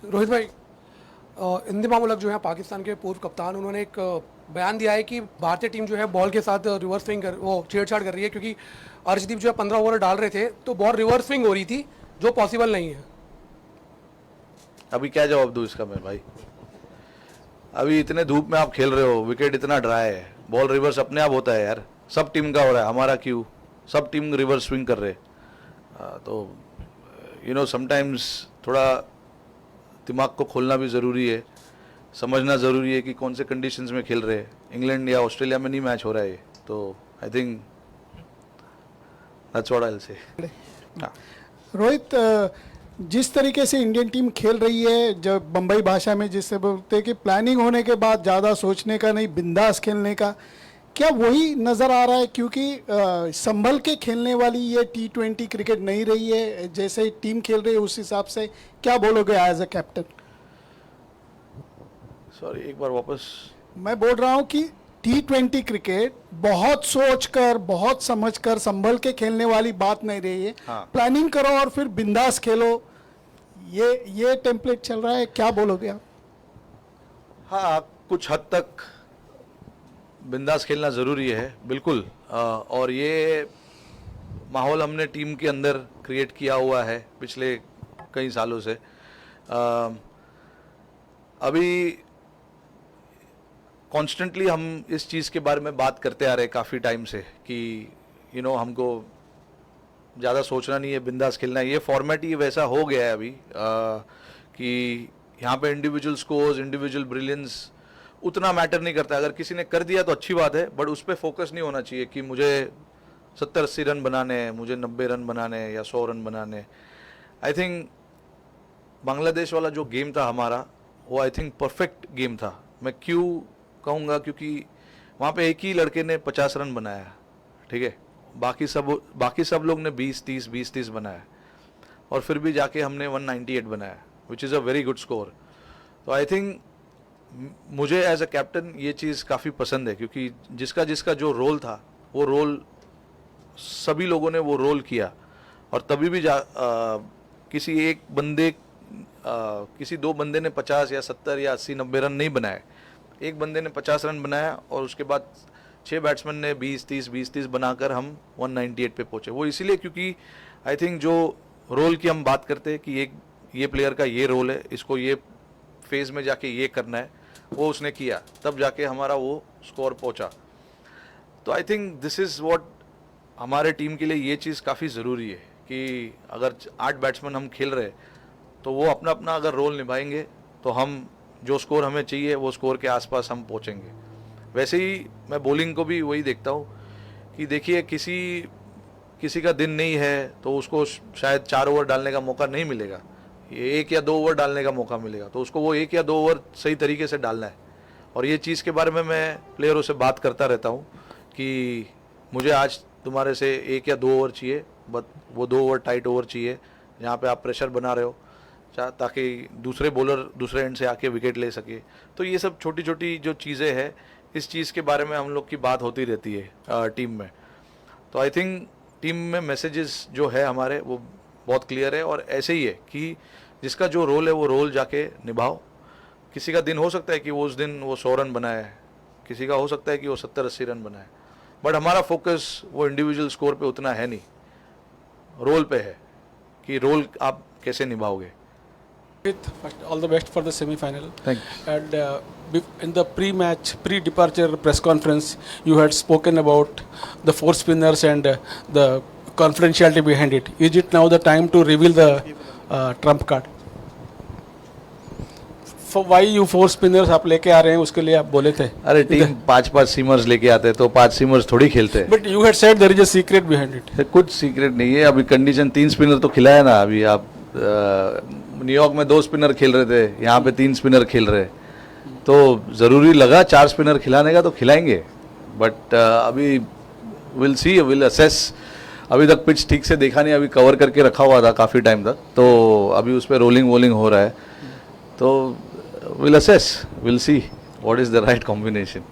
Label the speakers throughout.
Speaker 1: रोहित भाई, इंदिमा मुलक जो है पाकिस्तान के पूर्व कप्तान, उन्होंने एक बयान दिया है कि भारतीय टीम जो है बॉल के साथ रिवर्स स्विंग वो छेड़छाड़ कर रही है, क्योंकि अर्शदीप जो है 15 ओवर डाल रहे थे तो बॉल रिवर्स स्विंग हो रही थी, जो पॉसिबल नहीं है।
Speaker 2: अभी क्या जवाब दूं इसका मैं भाई? अभी इतने धूप में आप खेल रहे हो, विकेट इतना ड्राई है, बॉल रिवर्स अपने आप होता है यार। सब टीम का हो रहा है, हमारा क्यों? सब टीम रिवर्स स्विंग कर रहे हैं। तो समटाइम्स थोड़ा दिमाग को खोलना भी ज़रूरी है, समझना ज़रूरी है कि कौन से कंडीशंस में खेल रहे हैं। इंग्लैंड या ऑस्ट्रेलिया में नहीं मैच हो रहा है, तो I think that's what I will say.
Speaker 3: Rohit, जिस तरीके से इंडियन टीम खेल रही है, जब बम्बई भाषा में जिससे बोलते हैं कि प्लानिंग होने के बाद ज़्यादा सोचने का नहीं, बिंदास खेलने का, क्या वही नज़र आ रहा है? क्योंकि संभल के खेलने वाली ये T20 क्रिकेट नहीं रही है, जैसे टीम खेल रही है उस हिसाब से क्या बोलोगे एज अ कैप्टन?
Speaker 2: सॉरी, एक बार वापस।
Speaker 3: मैं बोल रहा हूँ कि T20 क्रिकेट बहुत सोचकर, बहुत समझकर, संभल के खेलने वाली बात नहीं रही है।
Speaker 2: हाँ।
Speaker 3: प्लानिंग करो और फिर बिंदास खेलो, ये टेम्पलेट चल रहा है, क्या बोलोगे आप?
Speaker 2: हाँ, कुछ हद तक बिंदास खेलना ज़रूरी है, बिल्कुल। और ये माहौल हमने टीम के अंदर क्रिएट किया हुआ है पिछले कई सालों से। अभी कॉन्स्टेंटली हम इस चीज़ के बारे में बात करते आ रहे हैं काफ़ी टाइम से कि हमको ज़्यादा सोचना नहीं है, बिंदास खेलना है। ये फॉर्मेट ही वैसा हो गया है अभी कि यहाँ पे इंडिविजुअल स्कोर्स, इंडिविजुअल ब्रिलियंस उतना मैटर नहीं करता। अगर किसी ने कर दिया तो अच्छी बात है, बट उस पर फोकस नहीं होना चाहिए कि मुझे 70-80 रन बनाने हैं, मुझे 90 रन बनाने हैं या 100 रन बनाने हैं। आई थिंक बांग्लादेश वाला जो गेम था हमारा, वो आई थिंक परफेक्ट गेम था। मैं क्यों कहूँगा? क्योंकि वहाँ पे एक ही लड़के ने 50 रन बनाया, ठीक है, बाकी सब लोग ने 20-30 बनाया, और फिर भी जाके हमने 198 बनाया, which is a very good score. तो आई थिंक मुझे एज अ कैप्टन ये चीज़ काफ़ी पसंद है, क्योंकि जिसका जिसका जो रोल था, वो रोल सभी लोगों ने वो रोल किया, और तभी भी किसी दो बंदे ने 50 या 70 या 80-90 रन नहीं बनाए। एक बंदे ने 50 रन बनाया, और उसके बाद 6 बैट्समैन ने 20-30 बनाकर हम 198 पे पहुंचे। वो इसीलिए क्योंकि आई थिंक जो रोल की हम बात करते हैं कि ये प्लेयर का ये रोल है, इसको ये फेज में जाके ये करना है, वो उसने किया, तब जाके हमारा वो स्कोर पहुंचा। तो I think this is what हमारे टीम के लिए ये चीज़ काफ़ी ज़रूरी है कि अगर 8 बैट्समैन हम खेल रहे तो वो अपना अपना अगर रोल निभाएंगे तो हम जो स्कोर हमें चाहिए वो स्कोर के आसपास हम पहुंचेंगे। वैसे ही मैं बॉलिंग को भी वही देखता हूँ कि देखिए किसी का दिन नहीं है तो उसको शायद 4 ओवर डालने का मौका नहीं मिलेगा, ये 1 या 2 ओवर डालने का मौका मिलेगा, तो उसको वो 1 या 2 ओवर सही तरीके से डालना है। और ये चीज़ के बारे में मैं प्लेयरों से बात करता रहता हूँ कि मुझे आज तुम्हारे से 1 या 2 ओवर चाहिए, बट वो 2 ओवर टाइट ओवर चाहिए जहाँ पे आप प्रेशर बना रहे हो, ताकि दूसरे बॉलर दूसरे एंड से आके विकेट ले सके। तो ये सब छोटी छोटी जो चीज़ें हैं, इस चीज़ के बारे में हम लोग की बात होती रहती है टीम में। तो आई थिंक टीम में मैसेजेस जो है हमारे वो बहुत क्लियर है, और ऐसे ही है कि जिसका जो रोल है वो रोल जाके निभाओ। किसी का दिन हो सकता है कि वो उस दिन वो 100 रन बनाए, किसी का हो सकता है कि वो 70-80 रन बनाए, बट हमारा फोकस वो इंडिविजुअल स्कोर पे उतना है नहीं, रोल पे है कि रोल आप कैसे निभाओगे।
Speaker 4: First, all the best for the semi-final.
Speaker 2: Thank you.
Speaker 4: And in the pre-departure press conference, you had spoken about the 4 spinners and the confidentiality behind it. Is it now the time to reveal the trump card? For why you 4 spinners आप लेके आ रहे हैं, उसके लिए आप बोले थे।
Speaker 2: अरे टीम 5-5 सीमर्स लेके आते तो 5 सीमर्स थोड़ी खेलते हैं।
Speaker 4: But you had said there is a secret behind it.
Speaker 2: कुछ सीक्रेट नहीं है। अभी कंडीशन 3 स्पिनर तो खिलाया ना। अभी आप न्यूयॉर्क में 2 स्पिनर खेल रहे थे, यहाँ पे 3 स्पिनर खेल रहे, तो ज़रूरी लगा 4 स्पिनर खिलाने का तो खिलाएंगे, बट अभी विल सी, विल असेस। अभी तक पिच ठीक से देखा नहीं, अभी कवर करके रखा हुआ था काफ़ी टाइम तक, तो अभी उस पर रोलिंग वोलिंग हो रहा है, तो will assess, will see what is the right combination.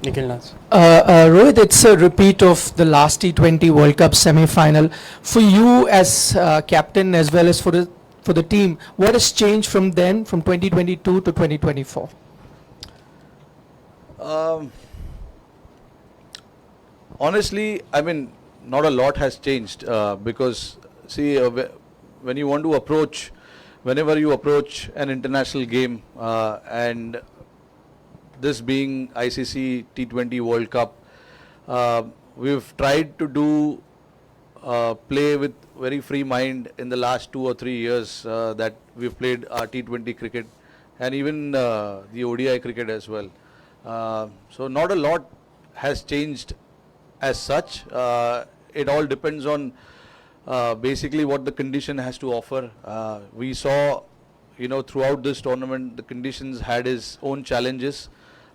Speaker 4: Nikhil Naz.
Speaker 5: Rohit, it's a repeat of the last T20 World Cup semi-final. For you as captain as well as for the for the team. What has changed from then, from 2022 to 2024?
Speaker 2: Honestly, I mean, not a lot has changed because, see, when you want to approach, whenever you approach an international game, and this being ICC T20 World Cup, we've tried to do play with very free mind in the last 2 or 3 years that we've played our T20 cricket and even the ODI cricket as well. So not a lot has changed as such. It all depends on basically what the condition has to offer. We saw, throughout this tournament, the conditions had its own challenges.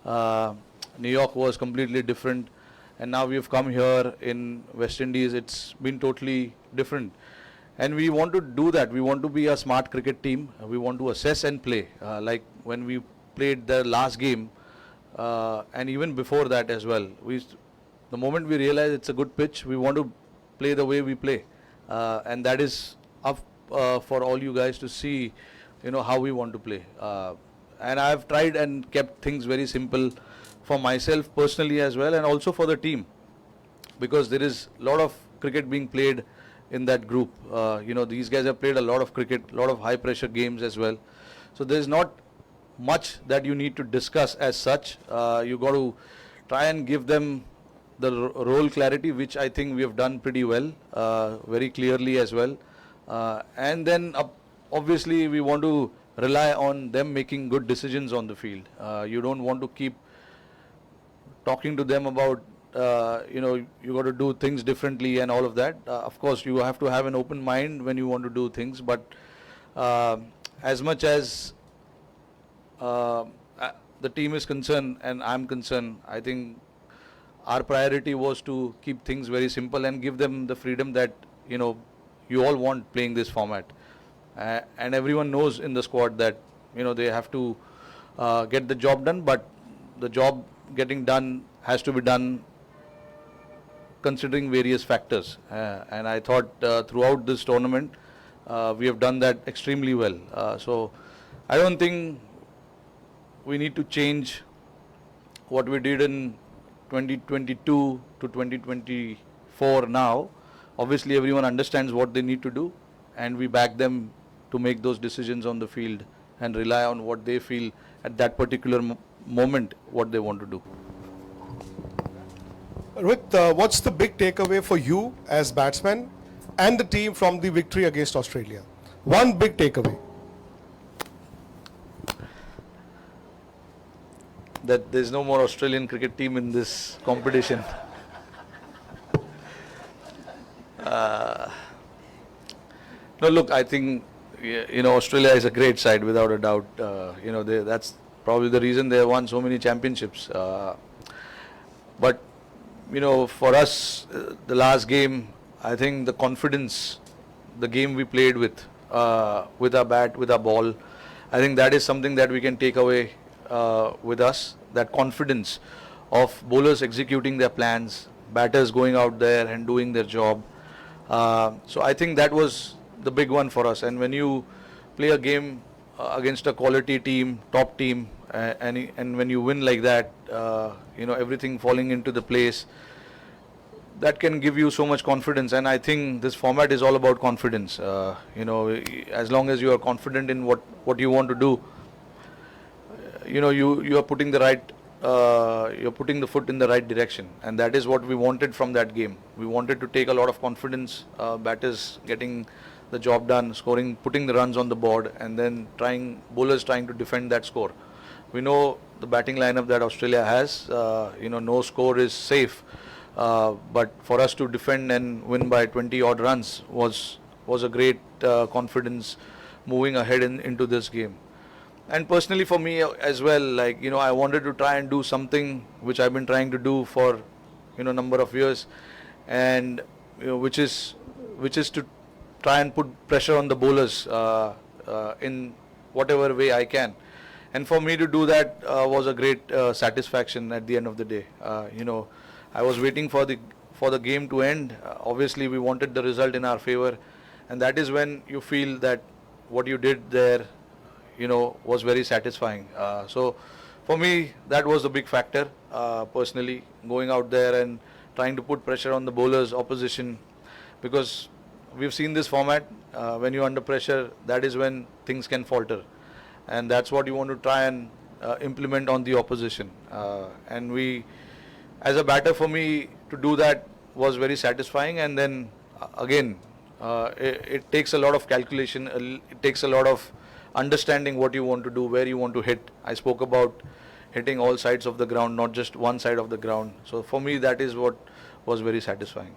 Speaker 2: New York was completely different, and now we've come here in West Indies. It's been totally different, and we want to do that. We want to be a smart cricket team. We want to assess and play, like when we played the last game, and even before that as well. The moment we realize it's a good pitch, we want to play the way we play, and that is up for all you guys to see, how we want to play. And I've tried and kept things very simple for myself personally as well, and also for the team, because there is a lot of cricket being played in that group. These guys have played a lot of cricket, a lot of high pressure games as well. So there's not much that you need to discuss as such. You got to try and give them the role clarity, which I think we have done pretty well, very clearly as well. And then obviously we want to rely on them making good decisions on the field. You don't want to keep talking to them about, you got to do things differently and all of that. Of course, you have to have an open mind when you want to do things, but as much as the team is concerned and I'm concerned, I think our priority was to keep things very simple and give them the freedom that, you all want playing this format. And everyone knows in the squad that, they have to get the job done, but the job getting done has to be done considering various factors. And I thought throughout this tournament, we have done that extremely well. So I don't think we need to change what we did in 2022 to 2024 now. Obviously, everyone understands what they need to do, and we back them to make those decisions on the field and rely on what they feel at that particular moment, what they want to do.
Speaker 6: Rohit, what's the big takeaway for you as batsman and the team from the victory against Australia? One big takeaway.
Speaker 2: That there's no more Australian cricket team in this competition. No, look, I think, Australia is a great side without a doubt. That's probably the reason they have won so many championships. But, for us, the last game, I think the confidence, the game we played with our bat, with our ball, I think that is something that we can take away with us. That confidence of bowlers executing their plans, batters going out there and doing their job. So I think that was the big one for us. And when you play a game against a quality team, top team, and when you win like that, everything falling into the place, that can give you so much confidence. And I think this format is all about confidence. As long as you are confident in what you want to do, you are putting you're putting the foot in the right direction, and that is what we wanted from that game. We wanted to take a lot of confidence, batters getting the job done, scoring, putting the runs on the board, and then bowlers trying to defend that score. We know the batting lineup that Australia has. No score is safe, but for us to defend and win by 20 odd runs was a great confidence moving ahead into this game. And personally for me as well, I wanted to try and do something which I've been trying to do for, number of years, and which is to try and put pressure on the bowlers in whatever way I can. And for me to do that was a great satisfaction at the end of the day. I was waiting for the game to end. Obviously, we wanted the result in our favor, and that is when you feel that what you did there, was very satisfying. So for me, that was the big factor, personally, going out there and trying to put pressure on the bowlers, opposition, because we've seen this format. When you're under pressure, that is when things can falter, and that's what you want to try and implement on the opposition. And as a batter, for me to do that was very satisfying. And then again, it takes a lot of calculation. It takes a lot of understanding what you want to do, where you want to hit. I spoke about hitting all sides of the ground, not just one side of the ground. So for me, that is what was very satisfying.